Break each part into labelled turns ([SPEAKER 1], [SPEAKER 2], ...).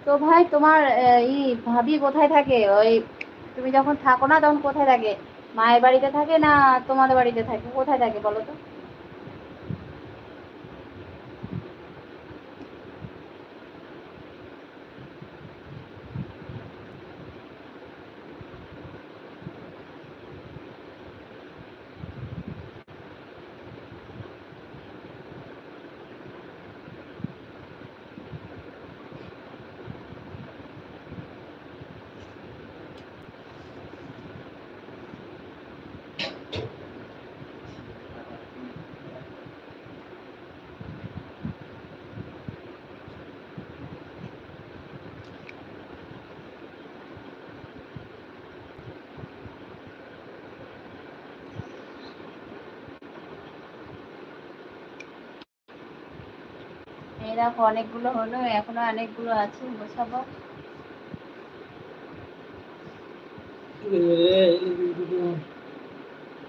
[SPEAKER 1] তো ভাই তোমার ভাবি কোথায় থাকে? ওই তুমি যখন থাকো না তখন কোথায় থাকে? মায়ের বাড়িতে থাকে না তোমাদের বাড়িতে থাকে? কোথায় থাকে বলো তো? এই দেখো অনেকগুলো হলো, এখনো অনেকগুলো আছে, গোছাবো।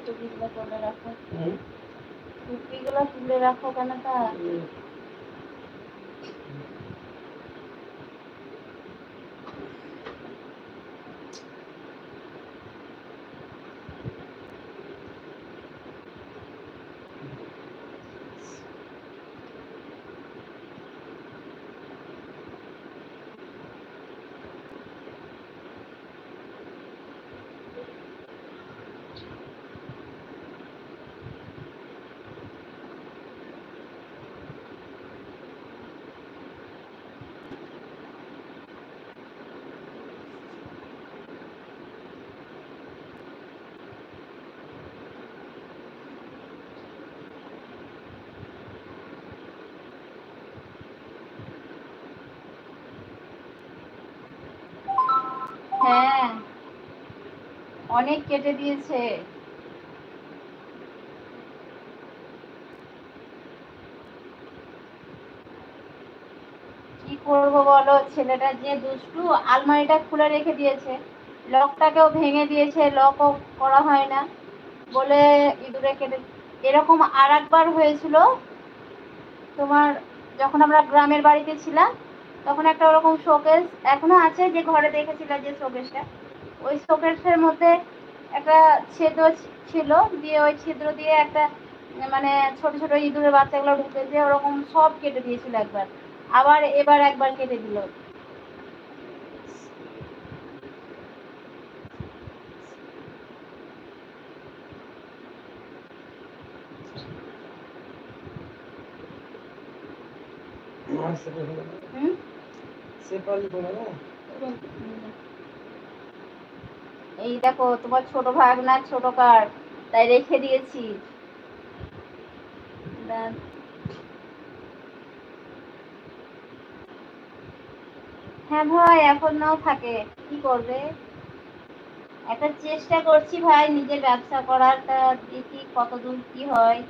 [SPEAKER 1] টুপিগুলো তুলে রাখো, টুপিগুলো তুলে রাখো কেন তা? হ্যাঁ, অনেক কেটে দিয়েছে। কি করব বলো, ছেলেটা যে দুষ্টু, আলমারিটা খুলে রেখে দিয়েছে, লকটাকেও ভেঙে দিয়েছে, লকও করা হয় না বলে ইঁদুরে কেটে। এরকম আর একবার হয়েছিল তোমার, যখন আমরা গ্রামের বাড়িতে ছিলাম, তখন একটা ওরকম শোকেস এখনো আছে, যে ঘরে দেখেছিল যে শোকেসটা, ওই শোকেসের মধ্যে একটা ছিদ্র ছিল, দিয়ে ওই ছিদ্র দিয়ে একটা মানে ছোট ছোট ইঁদুরের বাচ্চাগুলো ঢুকেছে, ওরকম সব কেটে দিয়েছিল একবার। আবার এবার একবার কেটে দিল। হুম, এই দেখো তোমার ছোট ভাগ না ছোট কার, তাই রেখে দিয়েছি। হ্যাঁ ভাই, এখনো থাকে, কি করবে। একটা চেষ্টা করছি ভাই নিজের ব্যবসা করার, তা দেখি কতদূর কি হয়।